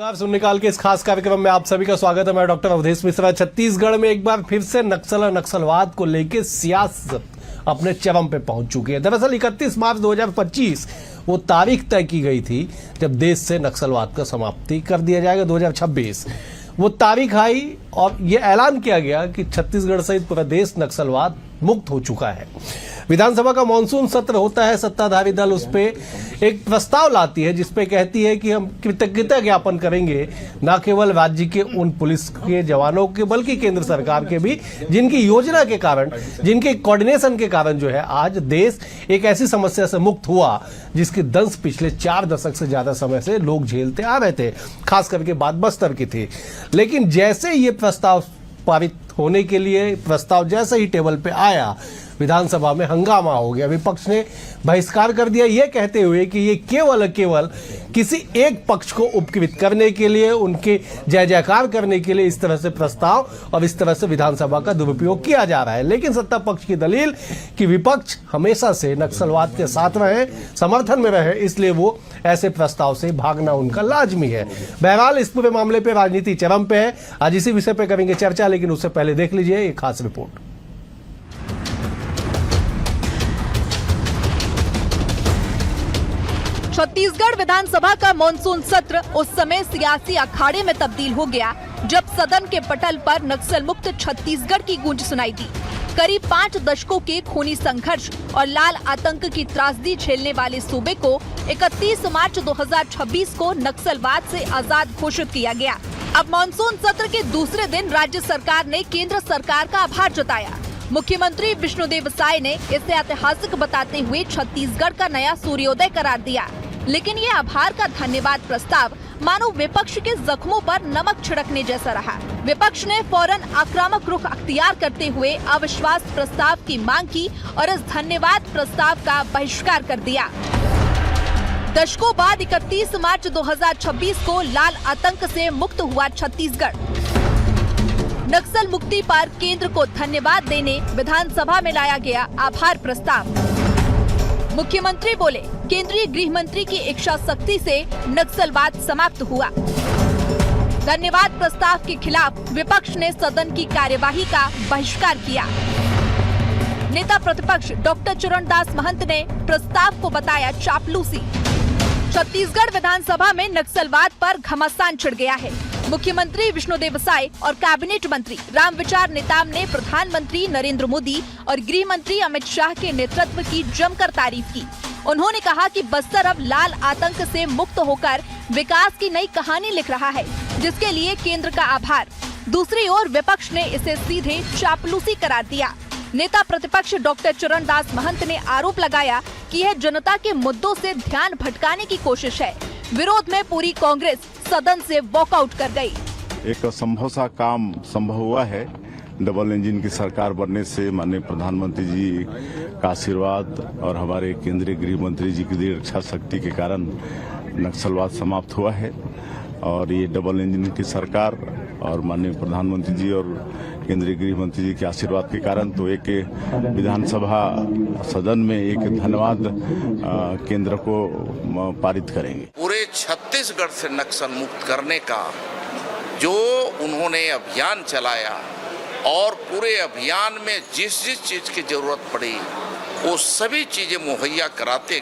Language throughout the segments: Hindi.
नमस्कार। सुनने काल के इस खास कार्यक्रम में आप सभी का स्वागत है। मैं डॉक्टर अवधेश मिश्रा। छत्तीसगढ़ में एक बार फिर से नक्सल और नक्सलवाद को लेकर सियासत अपने चरम पे पहुंच चुकी है। दरअसल 31 मार्च 2025 वो तारीख तय की गई थी जब देश से नक्सलवाद का समाप्ति कर दिया जाएगा। 2026 वो तारीख आई और ये ऐलान किया गया कि छत्तीसगढ़ सहित पूरा देश नक्सलवाद मुक्त हो चुका है। विधानसभा का मानसून सत्र होता है। सत्ताधारी दल उस पे एक प्रस्ताव लाती है जिसपे कहती है कि हम कृतज्ञता ज्ञापन करेंगे न केवल राज्य के उन पुलिस के जवानों के बल्कि केंद्र सरकार के भी, जिनकी योजना के कारण, जिनके कोऑर्डिनेशन के कारण जो है आज देश एक ऐसी समस्या से मुक्त हुआ जिसकी दंश पिछले 4 दशक से ज्यादा समय से लोग झेलते आ रहे थे। खास करके बात बस्तर की थी। लेकिन जैसे ये प्रस्ताव पारित होने के लिए प्रस्ताव जैसे ही टेबल पे आया, विधानसभा में हंगामा हो गया। विपक्ष ने बहिष्कार कर दिया, ये कहते हुए कि ये केवल किसी एक पक्ष को उपकृत करने के लिए, उनके जय जयकार करने के लिए इस तरह से प्रस्ताव और इस तरह से विधानसभा का दुरुपयोग किया जा रहा है। लेकिन सत्ता पक्ष की दलील कि विपक्ष हमेशा से नक्सलवाद के साथ रहे, समर्थन में रहे, इसलिए वो ऐसे प्रस्ताव से भागना उनका लाजमी है। बहरहाल इस पूरे मामले पे राजनीति चरम पे है। आज इसी विषय पे करेंगे चर्चा, लेकिन उससे पहले देख लीजिए एक खास रिपोर्ट। छत्तीसगढ़ विधानसभा का मानसून सत्र उस समय सियासी अखाड़े में तब्दील हो गया जब सदन के पटल पर नक्सल मुक्त छत्तीसगढ़ की गूंज सुनाई दी। करीब 5 दशकों के खूनी संघर्ष और लाल आतंक की त्रासदी झेलने वाले सूबे को 31 मार्च 2026 को नक्सलवाद से आजाद घोषित किया गया। अब मानसून सत्र के दूसरे दिन राज्य सरकार ने केंद्र सरकार का आभार जताया। मुख्यमंत्री विष्णुदेव साय ने इसे ऐतिहासिक बताते हुए छत्तीसगढ़ का नया सूर्योदय करार दिया। लेकिन ये आभार का धन्यवाद प्रस्ताव मानो विपक्ष के जख्मों पर नमक छिड़कने जैसा रहा। विपक्ष ने फौरन आक्रामक रुख अख्तियार करते हुए अविश्वास प्रस्ताव की मांग की और इस धन्यवाद प्रस्ताव का बहिष्कार कर दिया। दशकों बाद 31 मार्च 2026 को लाल आतंक से मुक्त हुआ छत्तीसगढ़। नक्सल मुक्ति पर केंद्र को धन्यवाद देने विधानसभा में लाया गया आभार प्रस्ताव। मुख्यमंत्री बोले, केंद्रीय गृह मंत्री की इच्छा शक्ति से नक्सलवाद समाप्त हुआ। धन्यवाद प्रस्ताव के खिलाफ विपक्ष ने सदन की कार्यवाही का बहिष्कार किया। नेता प्रतिपक्ष डॉक्टर चरणदास महंत ने प्रस्ताव को बताया चापलूसी। छत्तीसगढ़ विधानसभा में नक्सलवाद पर घमासान छिड़ गया है। मुख्यमंत्री विष्णुदेव साय और कैबिनेट मंत्री रामविचार नेताम ने प्रधानमंत्री नरेंद्र मोदी और गृह मंत्री अमित शाह के नेतृत्व की जमकर तारीफ की। उन्होंने कहा कि बस्तर अब लाल आतंक से मुक्त होकर विकास की नई कहानी लिख रहा है, जिसके लिए केंद्र का आभार। दूसरी ओर विपक्ष ने इसे सीधे चापलूसी करार दिया। नेता प्रतिपक्ष डॉक्टर चरणदास महंत ने आरोप लगाया कि यह जनता के मुद्दों से ध्यान भटकाने की कोशिश है। विरोध में पूरी कांग्रेस सदन से वॉकआउट कर गई। एक असंभव सा काम संभव हुआ है। डबल इंजन की सरकार बनने से माननीय प्रधानमंत्री जी का आशीर्वाद और हमारे केंद्रीय गृह मंत्री जी की दृढ़ इच्छा शक्ति के कारण नक्सलवाद समाप्त हुआ है। और ये डबल इंजन की सरकार और माननीय प्रधानमंत्री जी और केंद्रीय गृह मंत्री जी के आशीर्वाद के कारण तो एक विधानसभा सदन में एक धन्यवाद केंद्र को पारित करेंगे। पूरे छत्तीसगढ़ से नक्सल मुक्त करने का जो उन्होंने अभियान चलाया और पूरे अभियान में जिस जिस चीज की जरूरत पड़ी वो सभी चीजें मुहैया कराते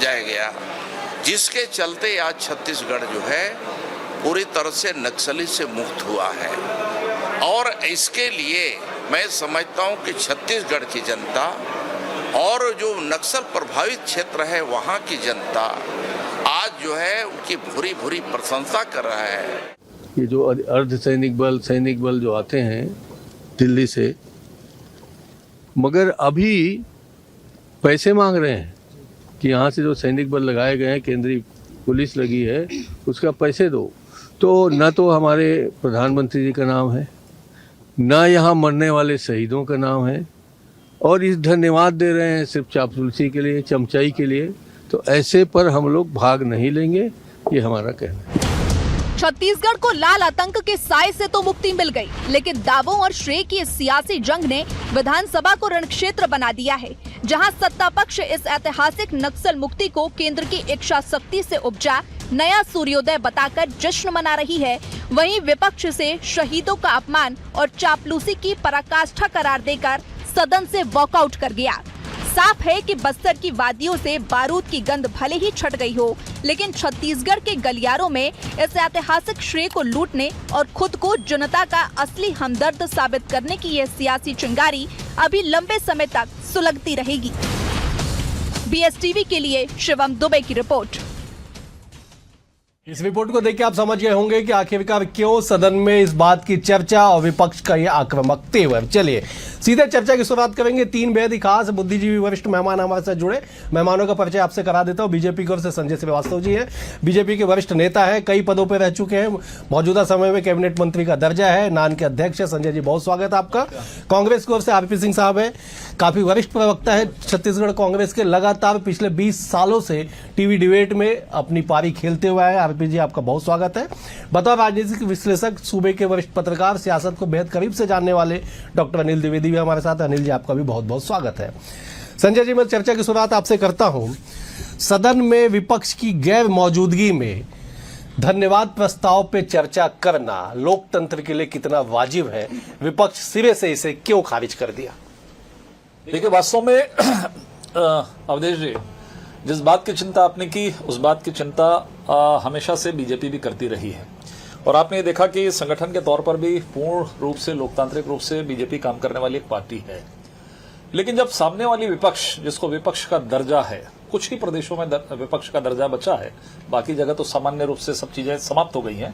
जाया गया, जिसके चलते आज छत्तीसगढ़ जो है पूरी तरह से नक्सली से मुक्त हुआ है। और इसके लिए मैं समझता हूं कि छत्तीसगढ़ की जनता और जो नक्सल प्रभावित क्षेत्र है वहां की जनता आज जो है उनकी भूरी भूरी प्रशंसा कर रहा है। ये जो अर्ध सैनिक बल जो आते हैं दिल्ली से, मगर अभी पैसे मांग रहे हैं कि यहाँ से जो सैनिक बल लगाए गए हैं, केंद्रीय पुलिस लगी है, उसका पैसे दो। तो न तो हमारे प्रधानमंत्री जी का नाम है, न यहाँ मरने वाले शहीदों का नाम है, और इस धन्यवाद दे रहे हैं सिर्फ चापलूसी के लिए, चमचाई के लिए। तो ऐसे पर हम लोग भाग नहीं लेंगे, ये हमारा कहना है। छत्तीसगढ़ को लाल आतंक के साए से तो मुक्ति मिल गई, लेकिन दावों और श्रेय की इस सियासी जंग ने विधानसभा को रणक्षेत्र बना दिया है, जहां सत्ता पक्ष इस ऐतिहासिक नक्सल मुक्ति को केंद्र की इच्छा शक्ति से उपजा नया सूर्योदय बताकर जश्न मना रही है, वहीं विपक्ष से शहीदों का अपमान और चापलूसी की पराकाष्ठा करार देकर सदन से वॉकआउट कर गया। साफ है कि बस्तर की वादियों से बारूद की गंध भले ही छट गई हो, लेकिन छत्तीसगढ़ के गलियारों में इस ऐतिहासिक श्रेय को लूटने और खुद को जनता का असली हमदर्द साबित करने की यह सियासी चिंगारी अभी लंबे समय तक सुलगती रहेगी। बीएसटीवी के लिए शिवम दुबे की रिपोर्ट। इस रिपोर्ट को देख के आप समझ गए होंगे कि आखिरकार क्यों सदन में इस बात की चर्चा और विपक्ष का ये आक्रामक तेवर। चलिए सीधे चर्चा की शुरुआत करेंगे। 3 बेहद ही खास बुद्धिजीवी वरिष्ठ मेहमान हमारे साथ जुड़े। मेहमानों का परिचय आपसे करा देता हूं। बीजेपी की ओर से संजय श्रीवास्तव जी हैं। बीजेपी के वरिष्ठ नेता है, कई पदों पर रह चुके हैं, मौजूदा समय में कैबिनेट मंत्री का दर्जा है, नान के अध्यक्ष है। संजय जी बहुत स्वागत है आपका। कांग्रेस की ओर से आरपी सिंह साहब है, काफी वरिष्ठ प्रवक्ता है छत्तीसगढ़ कांग्रेस के, लगातार पिछले 20 सालों से टीवी डिबेट में अपनी पारी खेलते हुए आए। आरपी जी आपका बहुत स्वागत है। बतौर राजनीतिक विश्लेषक, सूबे के वरिष्ठ पत्रकार, सियासत को बेहद करीब से जानने वाले डॉक्टर अनिल द्विवेदी भी हमारे साथ। अनिल जी आपका भी बहुत बहुत स्वागत है। संजय जी, मैं चर्चा की शुरुआत आपसे करता हूं। सदन में विपक्ष की गैर मौजूदगी में धन्यवाद प्रस्ताव पे चर्चा करना लोकतंत्र के लिए कितना वाजिब है? विपक्ष सिरे से इसे क्यों खारिज कर दिया? देखिए, वास्तव में अवधेश जी, जिस बात की चिंता आपने की, उस बात की चिंता हमेशा से बीजेपी भी करती रही है। और आपने ये देखा कि संगठन के तौर पर भी पूर्ण रूप से लोकतांत्रिक रूप से बीजेपी काम करने वाली एक पार्टी है। लेकिन जब सामने वाली विपक्ष, जिसको विपक्ष का दर्जा है, कुछ ही प्रदेशों में विपक्ष का दर्जा बचा है, बाकी जगह तो सामान्य रूप से सब चीजें समाप्त हो गई हैं।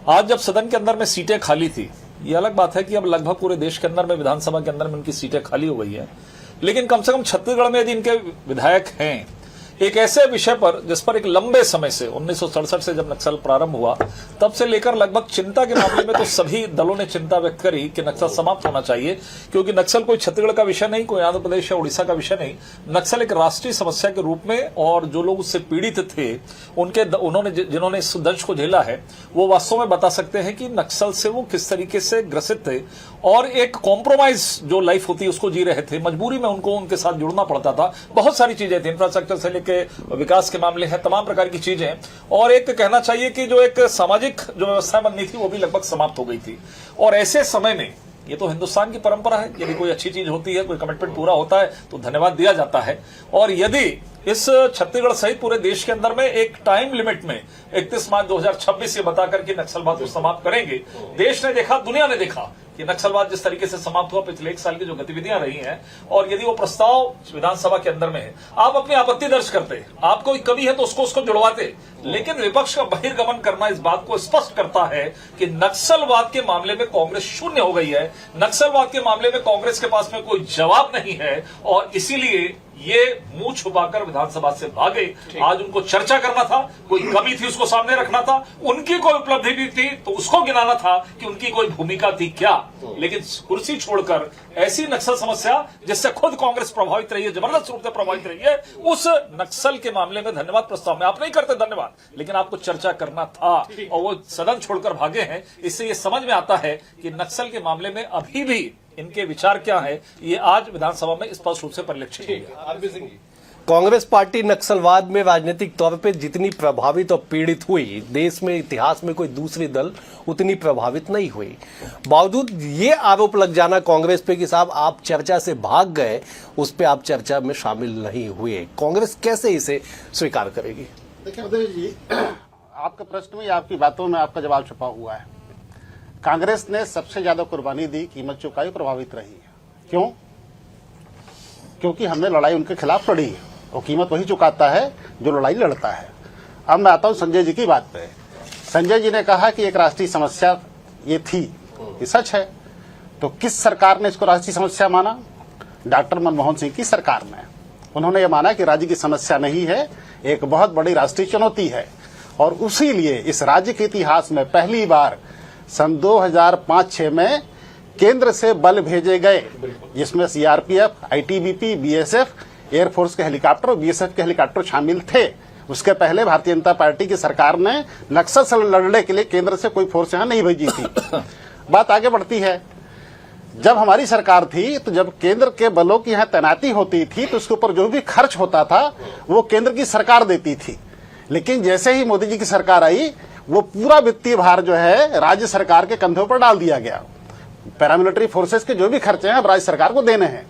आज जब सदन के अंदर में सीटें खाली थी, ये अलग बात है कि अब लगभग पूरे देश के अंदर में, विधानसभा के अंदर में उनकी सीटें खाली हो गई है, लेकिन कम से कम छत्तीसगढ़ में यदि इनके विधायक हैं, एक ऐसे विषय पर जिस पर एक लंबे समय से 1967 से जब नक्सल प्रारंभ हुआ तब से लेकर लगभग चिंता के मामले में तो सभी दलों ने चिंता व्यक्त करी कि नक्सल समाप्त होना चाहिए, क्योंकि नक्सल कोई छत्तीसगढ़ का विषय नहीं, कोई आंध्र प्रदेश या उड़ीसा का विषय नहीं। नक्सल एक राष्ट्रीय समस्या के रूप में, और जो लोग उससे पीड़ित थे, जिन्होंने इस दंश को झेला है, वो वास्तव में बता सकते हैं कि नक्सल से वो किस तरीके से ग्रसित थे और एक कॉम्प्रोमाइज जो लाइफ होती है उसको जी रहे थे। मजबूरी में उनको उनके साथ जुड़ना पड़ता था। बहुत सारी चीजें थी, इंफ्रास्ट्रक्चर से के विकास के मामले हैं, तमाम प्रकार की चीजें। और एक कहना चाहिए कि जो एक सामाजिक जो व्यवस्था बननी थी वो भी लगभग समाप्त हो गई थी। और ऐसे समय में, ये तो हिंदुस्तान की परंपरा है, यदि कोई अच्छी चीज होती है, कोई कमिटमेंट पूरा होता है तो धन्यवाद दिया जाता है। और यदि इस छत्तीसगढ़ सहित पूरे देश के अंदर में एक टाइम लिमिट में 31 मार्च 2026 ये बताकर कि नक्सलवाद को समाप्त करेंगे, देश ने देखा, दुनिया ने देखा कि नक्सलवाद जिस तरीके से समाप्त हुआ, पिछले 1 साल की जो गतिविधियां रही हैं, और यदि वो प्रस्ताव विधानसभा के अंदर में है, आप अपनी आपत्ति दर्ज करते, आपको कमी है तो उसको जुड़वाते, लेकिन विपक्ष का बहिर्गमन करना इस बात को स्पष्ट करता है कि नक्सलवाद के मामले में कांग्रेस शून्य हो गई है। नक्सलवाद के मामले में कांग्रेस के पास में कोई जवाब नहीं है, और इसीलिए ये मुंह छुपाकर विधानसभा से भागे। आज उनको चर्चा करना था, कोई कमी थी उसको सामने रखना था, उनकी कोई उपलब्धि भी थी तो उसको गिनाना था कि उनकी कोई भूमिका थी क्या। लेकिन कुर्सी छोड़कर ऐसी नक्सल समस्या जिससे खुद कांग्रेस प्रभावित रही है, जबरदस्त रूप से प्रभावित रही है, उस नक्सल के मामले में धन्यवाद प्रस्ताव में आप नहीं करते धन्यवाद, लेकिन आपको चर्चा करना था और वो सदन छोड़कर भागे हैं। इससे ये समझ में आता है कि नक्सल के मामले में अभी भी इनके विचार क्या है, ये आज विधानसभा में स्पष्ट रूप से परिलक्षित है। कांग्रेस पार्टी नक्सलवाद में राजनीतिक तौर पे जितनी प्रभावित और पीड़ित हुई, देश में इतिहास में कोई दूसरी दल उतनी प्रभावित नहीं हुई। बावजूद ये आरोप लग जाना कांग्रेस पे कि साहब आप चर्चा से भाग गए, उस पे आप चर्चा में शामिल नहीं हुए, कांग्रेस कैसे इसे स्वीकार करेगी? देखिए अवधेश जी, आपके प्रश्न में, आपकी बातों में आपका जवाब छुपा हुआ है। कांग्रेस ने सबसे ज्यादा कुर्बानी दी, कीमत चुकाई, प्रभावित रही है। क्यों? क्योंकि हमने लड़ाई उनके खिलाफ लड़ी है, और कीमत वही चुकाता है जो लड़ाई लड़ता है। अब मैं आता हूं संजय जी की बात पे। संजय जी ने कहा कि एक राष्ट्रीय समस्या ये थी, ये सच है। तो किस सरकार ने इसको राष्ट्रीय समस्या माना? डॉक्टर मनमोहन सिंह की सरकार ने। उन्होंने ये माना कि राज्य की समस्या नहीं है, एक बहुत बड़ी राष्ट्रीय चुनौती है। और उसी लिए इस राज्य के इतिहास में पहली बार सन 2005-06 में केंद्र से बल भेजे गए, जिसमें सीआरपीएफ, आईटीबीपी, बीएसएफ, एयरफोर्स के हेलीकॉप्टर और बीएसएफ के हेलीकॉप्टर शामिल थे। उसके पहले भारतीय जनता पार्टी की सरकार ने नक्सल से लड़ने के लिए केंद्र से कोई फोर्स यहां नहीं भेजी थी। बात आगे बढ़ती है, जब हमारी सरकार थी तो जब केंद्र के बलों की यहाँ तैनाती होती थी तो उसके ऊपर जो भी खर्च होता था वो केंद्र की सरकार देती थी। लेकिन जैसे ही मोदी जी की सरकार आई, वो पूरा वित्तीय भार जो है राज्य सरकार के कंधों पर डाल दिया गया। पैरामिलिट्री फोर्सेस के जो भी खर्चे हैं अब राज्य सरकार को देने हैं।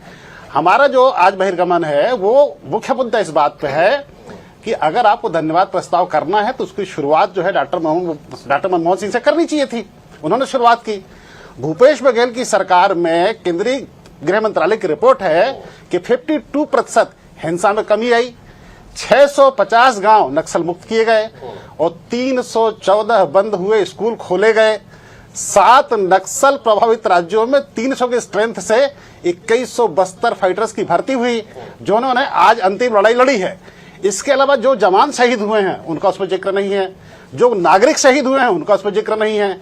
हमारा जो आज बहिर्गमन है वो मुख्य मुद्दा इस बात पे है कि अगर आपको धन्यवाद प्रस्ताव करना है तो उसकी शुरुआत जो है डॉक्टर मनमोहन सिंह से करनी चाहिए थी। उन्होंने शुरुआत की। भूपेश बघेल की सरकार में केंद्रीय गृह मंत्रालय की रिपोर्ट है कि 52% हिंसा में कमी आई, 650 गांव नक्सल मुक्त किए गए और 314 बंद हुए स्कूल खोले गए। 7 नक्सल प्रभावित राज्यों में 300 की स्ट्रेंथ से 2172 फाइटर्स की भर्ती हुई, जिन्होंने आज अंतिम लड़ाई लड़ी है। इसके अलावा जो जवान शहीद हुए हैं उनका उसमें जिक्र नहीं है, जो नागरिक शहीद हुए हैं उनका उसमें जिक्र नहीं है।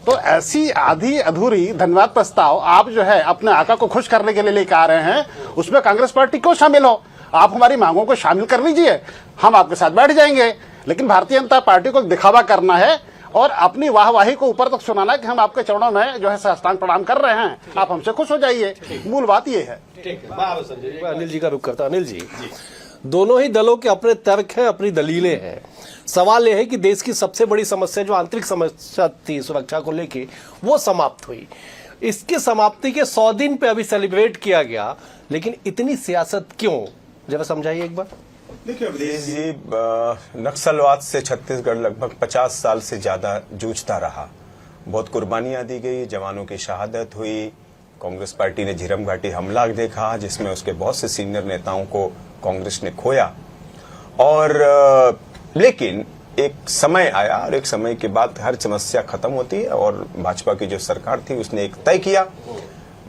तो ऐसी आधी अधूरी धन्यवाद प्रस्ताव आप जो है अपने आका को खुश करने के लिए लेकर आ रहे हैं, उसमें कांग्रेस पार्टी क्यों शामिल हो? आप हमारी मांगों को शामिल कर लीजिए, हम आपके साथ बैठ जाएंगे। लेकिन भारतीय जनता पार्टी को दिखावा करना है और अपनी वाहवाही को ऊपर तक सुनाना है कि हम आपके चरणों में जो है साष्टांग प्रणाम कर रहे हैं, आप हमसे खुश हो जाइए। मूल बात ये है। अनिल जी का रुख करता। अनिल जी, दोनों ही दलों के अपने तर्क हैं, अपनी दलीलें हैं। सवाल यह है कि देश की सबसे बड़ी समस्या जो आंतरिक समस्या थी सुरक्षा को लेके, वो समाप्त हुई। इसके समाप्ति के 100 दिन पे अभी सेलिब्रेट किया गया, लेकिन इतनी सियासत क्यों? जरा समझाइए एक बार। देखिए अवधेश जी, नक्सलवाद से छत्तीसगढ़ लगभग 50 साल से ज्यादा जूझता रहा। बहुत कुर्बानियां दी गई, जवानों की शहादत हुई। कांग्रेस पार्टी ने झीरम घाटी हमला देखा, जिसमें उसके बहुत से सीनियर नेताओं को कांग्रेस ने खोया। और लेकिन एक समय आया और एक समय के बाद हर समस्या खत्म होती है और भाजपा की जो सरकार थी उसने एक तय किया।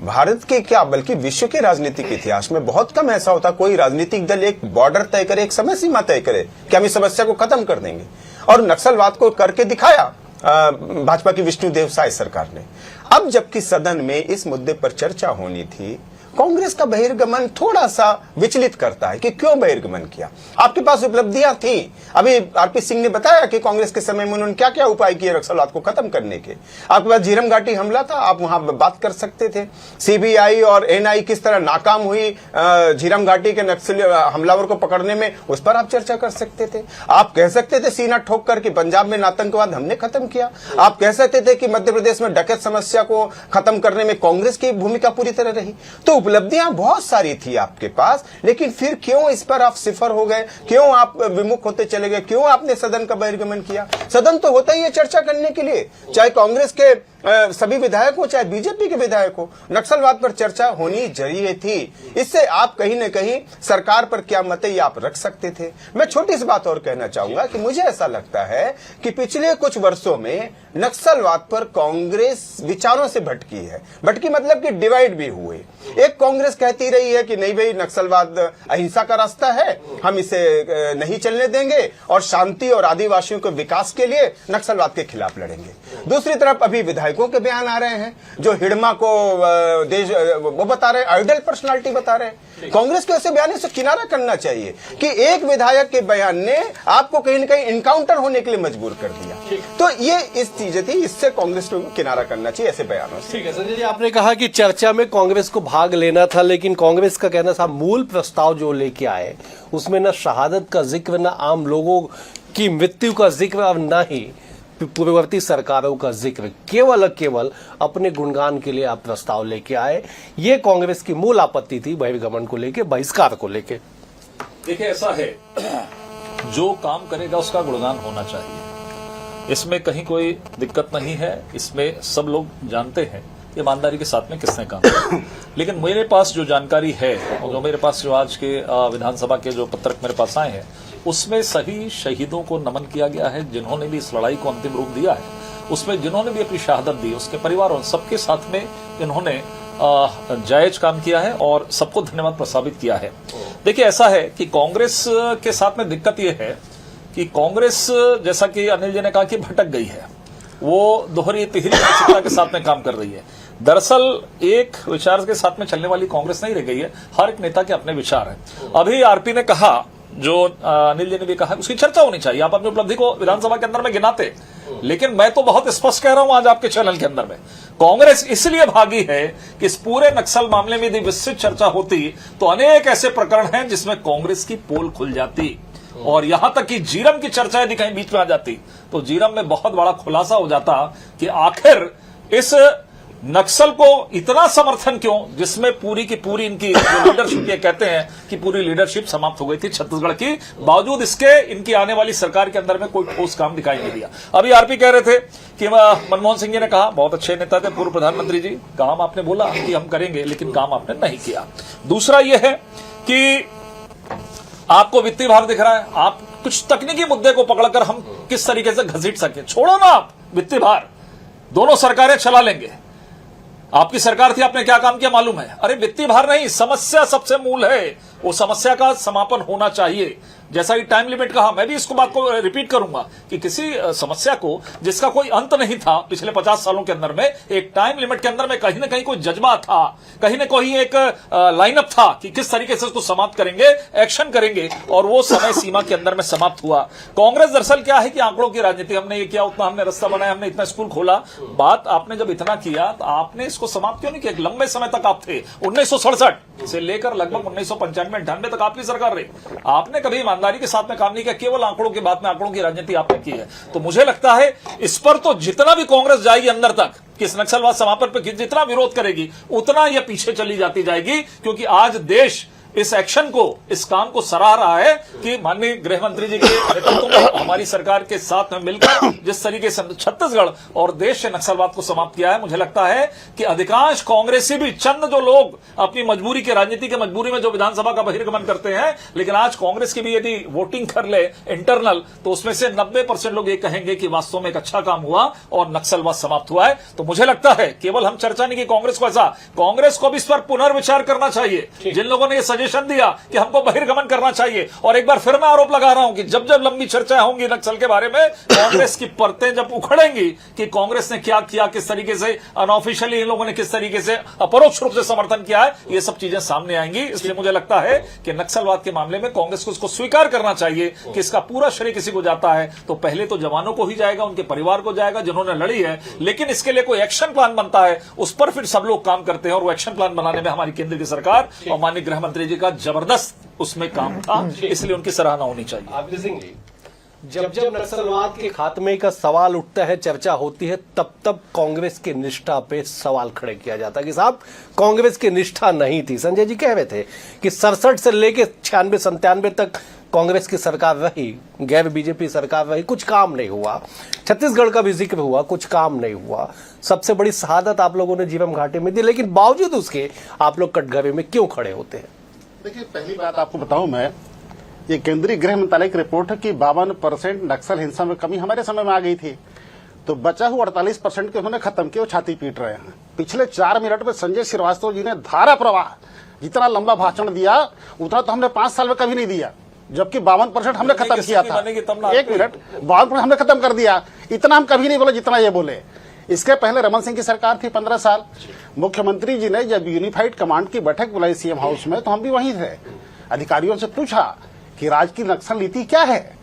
भारत के क्या बल्कि विश्व के राजनीतिक इतिहास में बहुत कम ऐसा होता कोई राजनीतिक दल एक बॉर्डर तय करे, एक समय सीमा तय करे कि हम इस समस्या को खत्म कर देंगे, और नक्सलवाद को करके दिखाया भाजपा की विष्णुदेव साय सरकार ने। अब जबकि सदन में इस मुद्दे पर चर्चा होनी थी, कांग्रेस का बहिर्गमन थोड़ा सा विचलित करता है कि क्यों बहिर्गमन किया। आपके पास उपलब्धियां थी। अभी आरपी सिंह ने बताया कि कांग्रेस के समय में उन्होंने क्या क्या उपाय किए नक्सलवाद को खत्म करने के। आपके पास झीरम घाटी हमला था, आप वहां बात कर सकते थे। सीबीआई और एनआई किस तरह नाकाम हुई झीरम घाटी के नक्सली हमलावर को पकड़ने में, उस पर आप चर्चा कर सकते थे। आप कह सकते थे सीना ठोक कर कि पंजाब में आतंकवाद हमने खत्म किया। आप कह सकते थे कि मध्य प्रदेश में डकैत समस्या को खत्म करने में कांग्रेस की भूमिका पूरी तरह रही। तो उपलब्धियां बहुत सारी थी आपके पास, लेकिन फिर क्यों इस पर आप सिफर हो गए? क्यों आप विमुख होते चले गए? क्यों आपने सदन का बहिर्गमन किया? सदन तो होता ही है चर्चा करने के लिए, चाहे कांग्रेस के सभी विधायक हो चाहे बीजेपी के विधायक हो। नक्सलवाद पर चर्चा होनी चाहिए थी। इससे आप कहीं न कहीं सरकार पर क्या मत है ये आप रख सकते थे। मैं छोटी सी बात और कहना चाहूंगा कि मुझे ऐसा लगता है कि पिछले कुछ वर्षों में नक्सलवाद पर कांग्रेस विचारों से भटकी है। भटकी मतलब कि डिवाइड भी हुए। एक कांग्रेस कहती रही है कि नहीं भाई नक्सलवाद अहिंसा का रास्ता है, हम इसे नहीं चलने देंगे और शांति और आदिवासियों के विकास के लिए नक्सलवाद के खिलाफ लड़ेंगे। दूसरी तरफ अभी विधायकों के बयान आ रहे हैं जो हिडमा को देश वो बता रहे हैं, आइडल पर्सनालिटी बता रहे हैं। कांग्रेस के ऐसे बयान से किनारा करना चाहिए कि एक विधायक के बयान ने आपको कहीं न कहीं इनकाउंटर होने के लिए मजबूर कर दिया। तो ये इस चीजें थी, इससे कांग्रेस को किनारा करना चाहिए ऐसे बयानों से। ठीक है संजय जी, आपने कहा कि चर्चा में कांग्रेस को भाग लेना था, लेकिन कांग्रेस का कहना था मूल प्रस्ताव जो लेके आए उसमें न शहादत का जिक्र, न आम लोगों की मृत्यु का जिक्र और न ही पूर्ववर्ती सरकारों का जिक्र। केवल अपने गुणगान के लिए आप प्रस्ताव लेके आए। ये कांग्रेस की मूल आपत्ति थी बहिर्गमन को लेके, बहिष्कार को लेके। देखिए ऐसा है, जो काम करेगा उसका गुणगान होना चाहिए, इसमें कहीं कोई दिक्कत नहीं है। इसमें सब लोग जानते हैं ईमानदारी के साथ में किसने काम किया। लेकिन मेरे पास जो जानकारी है और जो मेरे पास जो आज के विधानसभा के जो पत्रक मेरे पास आए हैं, उसमें सभी शहीदों को नमन किया गया है जिन्होंने भी इस लड़ाई को अंतिम रूप दिया है। उसमें जिन्होंने भी अपनी शहादत दी, उसके परिवारों सबके साथ में इन्होंने जायज काम किया है और सबको धन्यवाद प्रस्तावित किया है। देखिए ऐसा है कि कांग्रेस के साथ में दिक्कत यह है कि कांग्रेस, जैसा कि अनिल जी ने कहा, कि भटक गई है। वो दोहरी तिहरी मानसिकता के साथ में काम कर रही है। दरअसल एक विचार के साथ में चलने वाली कांग्रेस नहीं रह गई है। हर एक नेता के अपने विचार हैं। अभी आरपी ने कहा, जो अनिल जी ने भी कहा, उसकी चर्चा होनी चाहिए। आप अपनी उपलब्धि को विधानसभा के अंदर में गिनाते, लेकिन मैं तो बहुत स्पष्ट कह रहा हूं आज आपके चैनल के अंदर में, कांग्रेस इसलिए भागी है कि इस पूरे नक्सल मामले में यदि विस्तृत चर्चा होती तो अनेक ऐसे प्रकरण हैं जिसमें कांग्रेस की पोल खुल जाती और यहां तक कि जीरम की चर्चा यदि कहीं बीच में आ जाती तो जीरम में बहुत बड़ा खुलासा हो जाता कि आखिर इस नक्सल को इतना समर्थन क्यों, जिसमें पूरी की पूरी इनकी जो लीडरशिप, ये कहते हैं कि पूरी लीडरशिप समाप्त हो गई थी छत्तीसगढ़ की, बावजूद इसके इनकी आने वाली सरकार के अंदर में कोई ठोस काम दिखाई नहीं दिया। अभी आरपी कह रहे थे कि मनमोहन सिंह जी ने कहा, बहुत अच्छे नेता थे पूर्व प्रधानमंत्री जी, काम आपने बोला कि हम करेंगे लेकिन काम आपने नहीं किया। दूसरा यह है कि आपको वित्तीय भार दिख रहा है, आप कुछ तकनीकी मुद्दे को पकड़कर हम किस तरीके से घसीट सके, छोड़ो ना आप वित्तीय भार, दोनों सरकारें चला लेंगे। आपकी सरकार थी, आपने क्या काम किया मालूम है? अरे वित्तीय भार नहीं, समस्या सबसे मूल है, वो समस्या का समापन होना चाहिए। जैसा कि टाइम लिमिट कहा, मैं भी इसको बात को रिपीट करूंगा कि किसी समस्या को जिसका कोई अंत नहीं था पिछले 50 सालों के अंदर में, एक टाइम लिमिट के अंदर में कहीं ना कहीं कोई जज्बा था, कहीं ना कहीं एक लाइनअप था कि किस तरीके से उसको समाप्त करेंगे, एक्शन करेंगे, और वो समय सीमा के अंदर में समाप्त हुआ। कांग्रेस दरअसल क्या है कि आंकड़ों की राजनीति, हमने ये किया, उतना हमने रास्ता बनाया, हमने इतना स्कूल खोला। बात आपने जब इतना किया तो आपने इसको समाप्त क्यों नहीं किया? लंबे समय तक आप थे, 1967 से लेकर लगभग 1995-98 तक आपकी सरकार रही, आपने कभी ईमानदारी के साथ में काम नहीं किया, केवल आंकड़ों की बात में आंकड़ों की राजनीति आपने की है। तो मुझे लगता है इस पर तो जितना भी कांग्रेस जाएगी अंदर तक, किस नक्सलवाद समापन पर जितना विरोध करेगी उतना यह पीछे चली जाती जाएगी, क्योंकि आज देश इस एक्शन को, इस काम को सराह रहा है कि माननीय गृह मंत्री जी के नेतृत्व में हमारी सरकार के साथ में मिलकर जिस तरीके से छत्तीसगढ़ और देश से नक्सलवाद को समाप्त किया है, मुझे लगता है कि अधिकांश कांग्रेसी भी, चंद जो लोग अपनी मजबूरी के, राजनीति के मजबूरी में जो विधानसभा का बहिर्गमन करते हैं, लेकिन आज कांग्रेस की भी यदि वोटिंग कर ले इंटरनल, तो उसमें से 90% लोग ये कहेंगे कि वास्तव में एक अच्छा काम हुआ और नक्सलवाद समाप्त हुआ है। तो मुझे लगता है केवल हम चर्चा नहीं की कांग्रेस को, ऐसा कांग्रेस को भी इस पर पुनर्विचार करना चाहिए। जिन लोगों ने सजेशन दिया कि हमको बहिर्गमन करना चाहिए, और एक बार फिर मैं आरोप लगा रहा हूं कि जब जब लंबी चर्चाएं होंगी नक्सल के बारे में, कांग्रेस की परतें जब उखड़ेंगी कि कांग्रेस ने क्या किया, किस तरीके से अनऑफिशियली इन लोगों ने किस तरीके से अपरोक्ष रूप से समर्थन किया है, ये सब चीजें सामने आएंगी। इसलिए मुझे लगता है कि नक्सलवाद के मामले में कांग्रेस को इसको स्वीकार करना चाहिए कि इसका पूरा श्रेय किसी को जाता है तो पहले तो जवानों को ही जाएगा, उनके परिवार को जाएगा जिन्होंने लड़ी है, लेकिन इसके लिए कोई एक्शन प्लान बनता है, उस पर फिर सब लोग काम करते हैं, और वो एक्शन प्लान बनाने में हमारी केंद्र की सरकार और माननीय गृह मंत्री जी का जबरदस्त उसमें काम था, इसलिए उनकी सराहना होनी चाहिए। आरपी सिंह जी, जब जब नक्सलवाद के खात्मे का सवाल उठता है, चर्चा होती है, तब तब कांग्रेस की निष्ठा पे सवाल खड़े किया जाता है कि साहब कांग्रेस की निष्ठा नहीं थी। संजय जी कह रहे थे कि 67 से लेके 96-97 तक कांग्रेस की सरकार रही, गैर बीजेपी सरकार रही, कुछ काम नहीं हुआ। छत्तीसगढ़ का भी जिक्र हुआ, कुछ काम नहीं हुआ। सबसे बड़ी शहादत आप लोगों ने जीरम घाटी में दी, लेकिन बावजूद उसके आप लोग कटघरे में क्यों खड़े होते हैं? देखिए, पहली बात आपको बताऊं मैं, ये केंद्रीय गृह मंत्रालय की रिपोर्ट है कि 52% नक्सल हिंसा में कमी हमारे समय में आ गई थी, तो बचा हुआ 48% के उन्होंने खत्म किया, वो छाती पीट रहे हैं। पिछले 4 मिनट में संजय श्रीवास्तव जी ने धारा प्रवाह जितना लंबा भाषण दिया उतना तो हमने 5 साल में कभी नहीं दिया, जबकि 52% हमने खत्म किया था। 1 मिनट, 52% हमने खत्म कर दिया, इतना हम कभी नहीं बोले जितना ये बोले। इसके पहले रमन सिंह की सरकार थी 15 साल। मुख्यमंत्री जी ने जब यूनिफाइड कमांड की बैठक बुलाई सीएम हाउस में, तो हम भी वहीं थे। अधिकारियों से पूछा कि राज्य की नक्सल नीति क्या है,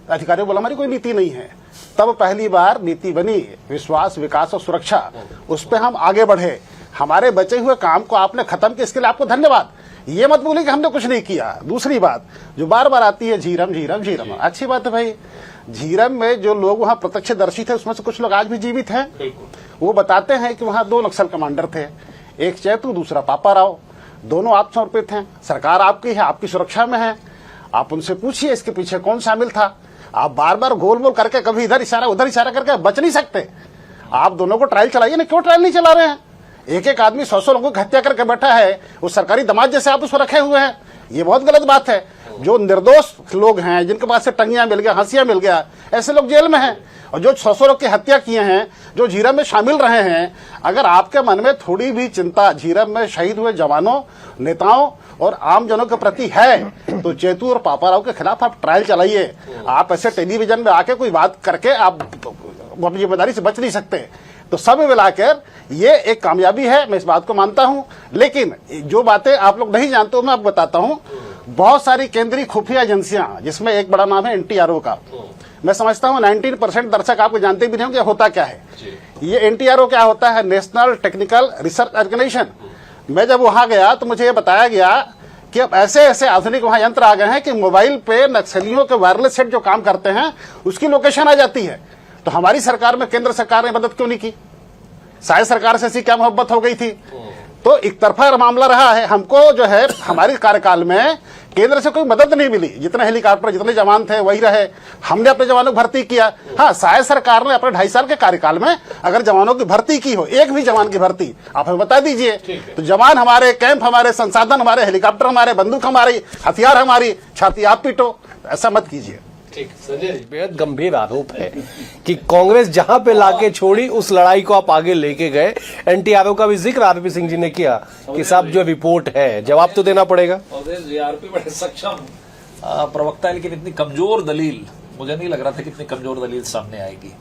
अधिकारियों बोला हमारी कोई नीति नहीं है। तब पहली बार नीति बनी, विश्वास, विकास और सुरक्षा, उस पर हम आगे बढ़े। हमारे बचे हुए काम को आपने खत्म किया, इसके लिए आपको धन्यवाद। ये मत बोलिए कि हमने कुछ नहीं किया। दूसरी बात जो बार बार आती है, झीरम झीरम झीरम, अच्छी बात है भाई। झीरम में जो लोग वहां प्रत्यक्षदर्शी थे उसमें से कुछ लोग आज भी जीवित हैं। वो बताते हैं कि वहां 2 नक्सल कमांडर थे, एक चैतू, दूसरा पापा राव। दोनों आत्मसमर्पित हैं, सरकार आपकी है, आपकी सुरक्षा में है। आप उनसे पूछिए इसके पीछे कौन शामिल था। आप बार बार गोल मोल करके कभी इधर इशारा उधर इशारा करके बच नहीं सकते। आप दोनों को ट्रायल चलाइए ना, क्यों ट्रायल नहीं चला रहे हैं? एक एक आदमी 100 लोगों की हत्या करके बैठा है, वो सरकारी दामाद जैसे आप उसको रखे हुए हैं, ये बहुत गलत बात है। जो निर्दोष लोग हैं, जिनके पास से टंगियां मिल गया, हंसियां मिल गया, ऐसे लोग जेल में हैं। और जो 100 लोग की हत्या किए हैं, जो झीरम में शामिल रहे हैं, अगर आपके मन में थोड़ी भी चिंता झीरम में शहीद हुए जवानों, नेताओं और आमजनों के प्रति है, तो चेतू और पापाराव के खिलाफ आप ट्रायल चलाइए। आप ऐसे टेलीविजन में आके कोई बात करके आप अपनी जिम्मेदारी से बच नहीं सकते। तो सब मिलाकर ये एक कामयाबी है, मैं इस बात को मानता हूं। लेकिन जो बातें आप लोग नहीं जानते हो मैं आपको बताता हूं। बहुत सारी केंद्रीय खुफिया एजेंसियां, जिसमें एक बड़ा नाम है NTRO का, मैं समझता हूं 19% दर्शक आपको जानते भी नहीं होंगे होता क्या है। ये NTRO क्या होता है? National technical research organisation. मैं जब वहां गया तो मुझे ये बताया गया कि अब ऐसे ऐसे आधुनिक वहां यंत्र आ गए हैं कि मोबाइल पे नक्सलियों के वायरलेस सेट जो काम करते हैं उसकी लोकेशन आ जाती है। तो हमारी सरकार में केंद्र सरकार ने मदद क्यों नहीं की? शायद सरकार से ऐसी क्या मोहब्बत हो गई थी? तो एक तरफा मामला रहा है। हमको जो है हमारे कार्यकाल में केंद्र से कोई मदद नहीं मिली। जितने हेलीकॉप्टर जितने जवान थे वही रहे, हमने अपने जवानों को भर्ती किया। हाँ, शायद सरकार ने अपने 2.5 साल के कार्यकाल में अगर जवानों की भर्ती की हो, एक भी जवान की भर्ती आप हमें बता दीजिए। तो जवान हमारे, कैंप हमारे, संसाधन हमारे, हेलीकॉप्टर हमारे, बंदूक हमारी, हथियार हमारी, छाती आप पीटो, ऐसा मत कीजिए। ठीक, संजय जी, बेहद गंभीर आरोप है कि कांग्रेस जहां पे लाके छोड़ी उस लड़ाई को आप आगे लेके गए। एनटीआरओ का भी जिक्र आरपी सिंह जी ने किया कि साहब जो रिपोर्ट है जवाब तो देना पड़ेगा। आरपी बड़े सक्षम प्रवक्ता है, लेकिन इतनी कमजोर दलील मुझे नहीं लग रहा था कि इतनी कमजोर दलील सामने आएगी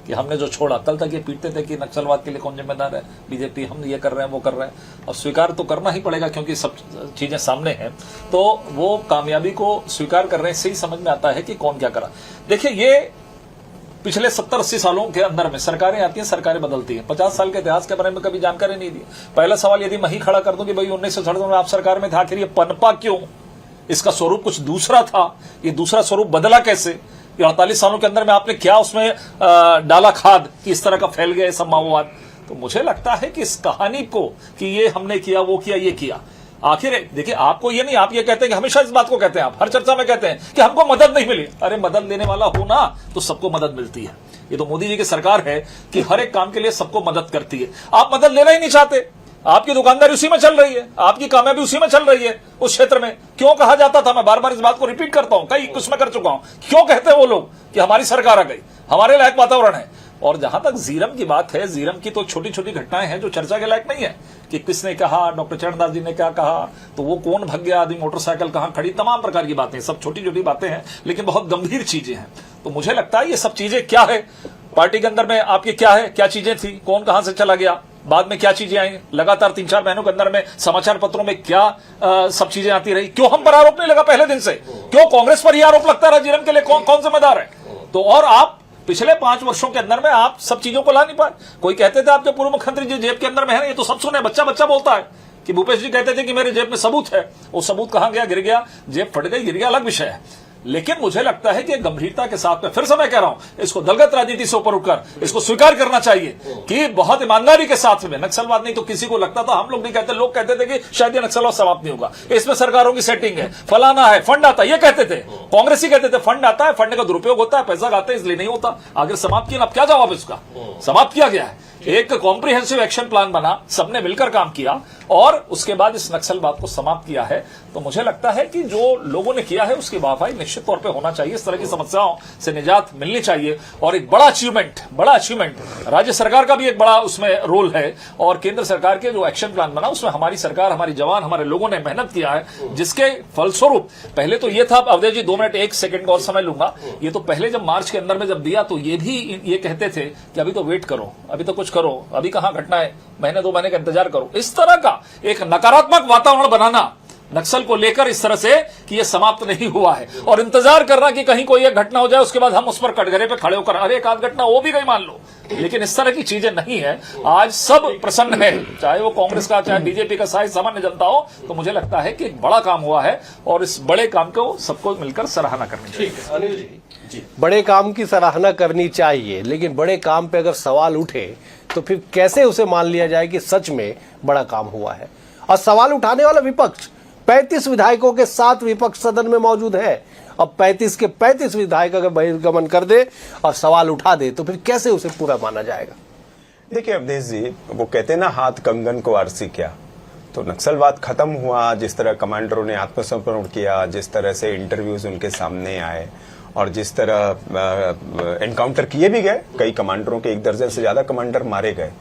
कि हमने जो छोड़ा। कल तक ये पीटते थे कि नक्सलवाद के लिए कौन जिम्मेदार है, बीजेपी, हम ये कर रहे हैं वो कर रहे हैं। अब स्वीकार तो करना ही पड़ेगा क्योंकि सब चीजें सामने हैं, तो वो कामयाबी को स्वीकार कर रहे हैं। सही समझ में आता है कि कौन क्या करा। देखिए, ये पिछले 70-80 सालों के अंदर में सरकारें आती हैं, सरकारें बदलती हैं। 50 साल के इतिहास के बारे में कभी जानकारी नहीं दी। पहला सवाल यदि मैं ही खड़ा कर दूं कि भाई 1967 में आप सरकार में थे, आखिर ये पनपा क्यों? इसका स्वरूप कुछ दूसरा था, ये दूसरा स्वरूप बदला कैसे? 48 सालों के अंदर में आपने क्या उसमें डाला खाद कि इस तरह का फैल गया सब माओवाद? तो मुझे लगता है कि इस कहानी को कि ये हमने किया, वो किया, ये किया, आखिर देखिए, आपको ये नहीं, आप ये कहते हैं कि हमेशा इस बात को कहते हैं, आप हर चर्चा में कहते हैं कि हमको मदद नहीं मिली। अरे मदद देने वाला हो ना तो सबको मदद मिलती है। ये तो मोदी जी की सरकार है कि हर एक काम के लिए सबको मदद करती है। आप मदद लेना ही नहीं चाहते, आपकी दुकानदारी उसी में चल रही है, आपकी कामयाबी उसी में चल रही है। उस क्षेत्र में क्यों कहा जाता था, मैं बार बार इस बात को रिपीट करता हूं, कई कुछ मैं कर चुका हूं, क्यों कहते हैं वो लोग कि हमारी सरकार आ गई, हमारे लायक वातावरण है। और जहां तक जीरम की बात है, जीरम की तो छोटी छोटी घटनाएं हैं जो चर्चा के लायक नहीं है कि किसने कहा, डॉक्टर चरणदास जी ने क्या कहा, तो वो कौन भग गया आदमी, मोटरसाइकिल कहां खड़ी, तमाम प्रकार की बातें, सब छोटी छोटी बातें हैं लेकिन बहुत गंभीर चीजें हैं। तो मुझे लगता है ये सब चीजें क्या है, पार्टी के अंदर में आपकी क्या है, क्या चीजें थी, कौन कहां से चला गया, बाद में क्या चीजें आई, लगातार 3-4 महीनों के अंदर में समाचार पत्रों में क्या सब चीजें आती रही, क्यों हम पर आरोप नहीं लगा पहले दिन से, क्यों कांग्रेस पर ही आरोप लगता रहा, जीरम के लिए कौन जिम्मेदार है? तो और आप पिछले 5 वर्षों के अंदर में आप सब चीजों को ला नहीं पाए। कोई कहते थे आपके पूर्व मुख्यमंत्री जी जेब के अंदर में है, ये तो सब सुने, बच्चा बच्चा बोलता है कि भूपेश जी कहते थे कि मेरे जेब में सबूत है, वो सबूत कहां गया, गिर गया, जेब फट गई, गिर गया, अलग विषय है। लेकिन मुझे लगता है कि गंभीरता के साथ में फिर से मैं कह रहा हूं, इसको दलगत राजनीति से ऊपर उठकर इसको स्वीकार करना चाहिए कि बहुत ईमानदारी के साथ में नक्सलवाद नहीं तो किसी को लगता था, हम लोग नहीं कहते, लोग कहते थे कि शायद ये नक्सलवाद समाप्त नहीं होगा, इसमें सरकारों की सेटिंग है, फलाना है, फंड आता है, ये कहते थे, कांग्रेस ही कहते थे फंड आता है, फंड का दुरुपयोग होता है, पैसा खाते हैं इसलिए नहीं होता। आगे समाप्त किया, अब क्या जवाब इसका? समाप्त किया गया है। एक कॉम्प्रिहेंसिव एक्शन प्लान बना, सबने मिलकर काम किया और उसके बाद इस नक्सलवाद को समाप्त किया है। तो मुझे लगता है कि जो लोगों ने किया है उसकी वाहवाही निश्चित तौर पे होना चाहिए, इस तरह की समस्याओं से निजात मिलनी चाहिए। और एक बड़ा अचीवमेंट राज्य सरकार का भी एक बड़ा उसमें रोल है और केंद्र सरकार के जो एक्शन प्लान बना उसमें हमारी सरकार, हमारी जवान, हमारे लोगों ने मेहनत किया है, जिसके फलस्वरूप पहले तो ये था, अवधेश जी 2 मिनट 1 सेकंड और समय लूंगा, ये तो पहले जब मार्च के अंदर में जब दिया तो ये भी ये कहते थे कि अभी तो वेट करो, अभी तो कुछ करो, अभी कहां घटना है, महीने 2 महीने का इंतजार करो। इस तरह का एक नकारात्मक वातावरण बनाना नक्सल को लेकर इस तरह से कि यह समाप्त नहीं हुआ है और इंतजार करना कि कहीं कोई एक घटना हो जाए उसके बाद हम उस पर कटघरे पे खड़े होकर अरे एक आध घटना वो भी गई मान लो, लेकिन इस तरह की चीजें नहीं है। आज सब प्रसन्न है, चाहे वो कांग्रेस का, चाहे बीजेपी का, चाहे सामान्य जनता हो। तो मुझे लगता है कि एक बड़ा काम हुआ है और इस बड़े काम को सबको मिलकर सराहना करनी चाहिए। अनिल जी, बड़े काम की सराहना करनी चाहिए, लेकिन बड़े काम पे अगर सवाल उठे तो फिर कैसे उसे मान लिया जाए कि सच में बड़ा काम हुआ है? और सवाल उठाने वाला विपक्ष 35 विधायकों के 7 विपक्ष सदन में मौजूद है। अब 35 के 35 विधायक अगर बहिर्गमन कर दे और सवाल उठा दे तो फिर कैसे उसे पूरा माना जाएगा? देखिए अवधेश जी, वो कहते हैं ना, हाथ कंगन को आरसी क्या। तो नक्सलवाद खत्म हुआ, जिस तरह कमांडरों ने आत्मसमर्पण किया, जिस तरह से इंटरव्यूज उनके सामने आए और जिस तरह एनकाउंटर किए भी गए, कई कमांडरों के 1 दर्जन से ज्यादा कमांडर मारे गए,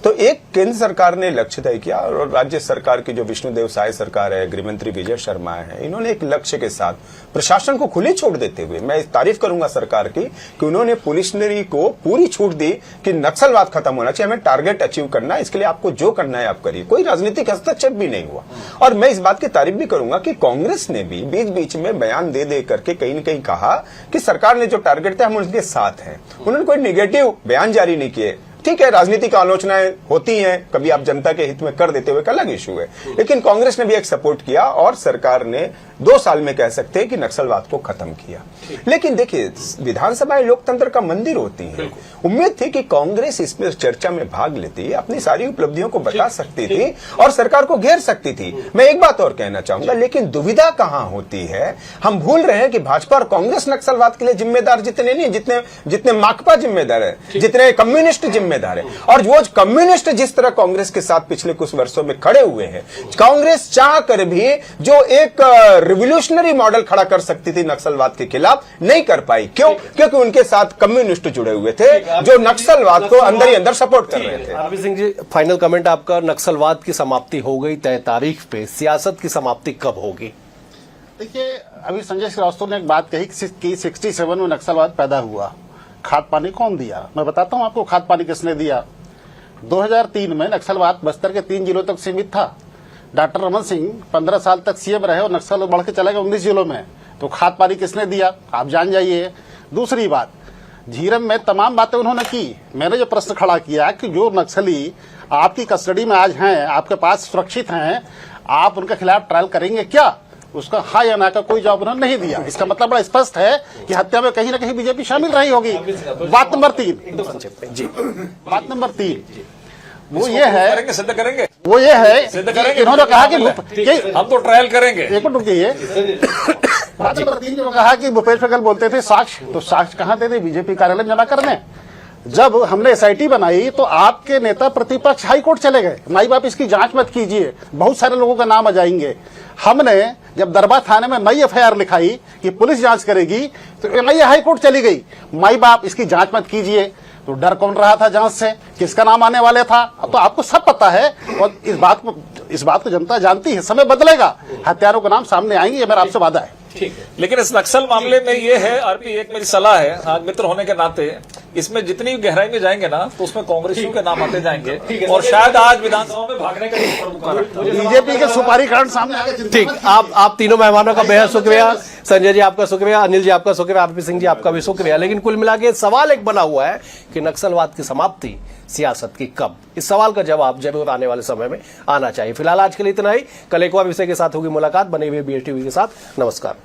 तो एक केंद्र सरकार ने लक्ष्य तय किया और राज्य सरकार की जो विष्णुदेव साय सरकार है, गृहमंत्री विजय शर्मा है, इन्होंने एक लक्ष्य के साथ प्रशासन को खुली छूट देते हुए, मैं तारीफ करूंगा सरकार की कि उन्होंने पुलिसनरी को पूरी छूट दी कि नक्सलवाद खत्म होना चाहिए, हमें टारगेट अचीव करना है, इसके लिए आपको जो करना है आप करिए, कोई राजनीतिक हस्तक्षेप भी नहीं हुआ। और मैं इस बात की तारीफ भी करूंगा कि कांग्रेस ने भी बीच बीच में बयान दे दे करके कहीं न कहीं कहा कि सरकार ने जो टारगेट था हम उनके साथ हैं। उन्होंने कोई निगेटिव बयान जारी नहीं किए, ठीक है, राजनीतिक आलोचनाएं होती हैं, कभी आप जनता के हित में कर देते हुए अलग इशू है, लेकिन कांग्रेस ने भी एक सपोर्ट किया और सरकार ने 2 साल में कह सकते हैं कि नक्सलवाद को खत्म किया। लेकिन देखिए, विधानसभा लोकतंत्र का मंदिर होती है, उम्मीद थी कि कांग्रेस इसमें चर्चा में भाग लेती, अपनी सारी उपलब्धियों को बता सकती थी और सरकार को घेर सकती थी। मैं एक बात और कहना चाहूंगा, लेकिन दुविधा कहां होती है, हम भूल रहे हैं कि भाजपा और कांग्रेस नक्सलवाद के लिए जिम्मेदार जितने नहीं, जितने माकपा जिम्मेदार है, जितने कम्युनिस्ट जिम्मेदार है। और वो कम्युनिस्ट जिस तरह कांग्रेस के साथ पिछले कुछ वर्षों में खड़े हुए हैं, कांग्रेस चाह कर भी जो एक रिवोल्यूशनरी मॉडल खड़ा कर सकती थी नक्सलवाद के खिलाफ, नहीं कर पाई। क्यों? क्योंकि उनके साथ कम्युनिस्ट जुड़े हुए थे जो नक्सलवाद को अंदर ही अंदर सपोर्ट कर रहे थे। RP Singh ji, final comment आपका। नक्सलवाद की समाप्ति हो गई तय तारीख पे, सियासत की समाप्ति कब होगी? देखिए, अभी संजय श्रीवास्तव ने एक बात कही कि 67 में नक्सलवाद पैदा हुआ, खाद पानी कौन दिया? मैं बताता हूं आपको खाद पानी किसने दिया। 2003 में नक्सलवाद बस्तर के 3 जिलों तक सीमित था। डॉक्टर रमन सिंह 15 साल तक सीएम रहे और नक्सल बढ़ के चले गए 19 जिलों में। तो खाद पानी किसने दिया? आप जान जाइए। दूसरी बात, झीरम में तमाम बातें उन्होंने की। मैंने जो प्रश्न खड़ा किया कि जो नक्सली आपकी कस्टडी में आज हैं, आपके पास सुरक्षित हैं, आप उनके खिलाफ ट्रायल करेंगे क्या? उसका हाँ या ना का कोई जवाब उन्होंने नहीं दिया। इसका मतलब बड़ा स्पष्ट है कि हत्या में कहीं ना कहीं बीजेपी शामिल रही होगी। बात नंबर 3 बात नंबर 3 वो ये है, सिद्ध करेंगे, वो ये है, इन्होंने कहा कि हम तो ट्रायल करेंगे। एक मिनट रुकिए। बात नंबर 3 जो कहा कि भूपेश बघेल बोलते थे साक्ष्य, तो साक्ष्य कहाँ थे? बीजेपी कार्यालय में जमा करने। जब हमने एसआईटी बनाई तो आपके नेता प्रतिपक्ष हाई कोर्ट चले गए, माई बाप इसकी जांच मत कीजिए, बहुत सारे लोगों का नाम आ जाएंगे। हमने जब दरबार थाने में नई एफआईआर लिखाई कि पुलिस जांच करेगी, तो एनआईए हाई कोर्ट चली गई, माई बाप इसकी जांच मत कीजिए। तो डर कौन रहा था जांच से? किसका नाम आने वाले था? अब तो आपको सब पता है और इस बात को जनता जानती है। समय बदलेगा, हत्यारों के नाम सामने आएंगे, ये मेरा आपसे वादा है। ठीक है, लेकिन इस नक्सल मामले में ये है आरपी, एक मेरी सलाह है, हाँ, मित्र होने के नाते इसमें जितनी गहराई में जाएंगे ना, तो उसमें कांग्रेसियों के नाम आते जाएंगे और शायद आज विधानसभा में भागने का बीजेपी के सुपारी कांड सामने आगे। ठीक, आप तीनों मेहमानों का बेहद शुक्रिया। संजय जी आपका शुक्रिया, अनिल जी आपका शुक्रिया, आरपी सिंह जी आपका भी शुक्रिया। लेकिन कुल मिला के सवाल एक बना हुआ है कि नक्सलवाद की समाप्ति सियासत की कब? इस सवाल का जवाब जरूर आने वाले समय में आना चाहिए। फिलहाल आज के लिए इतना ही। कल एक और विषय के साथ होगी मुलाकात। बने हुए BSTV के साथ। नमस्कार।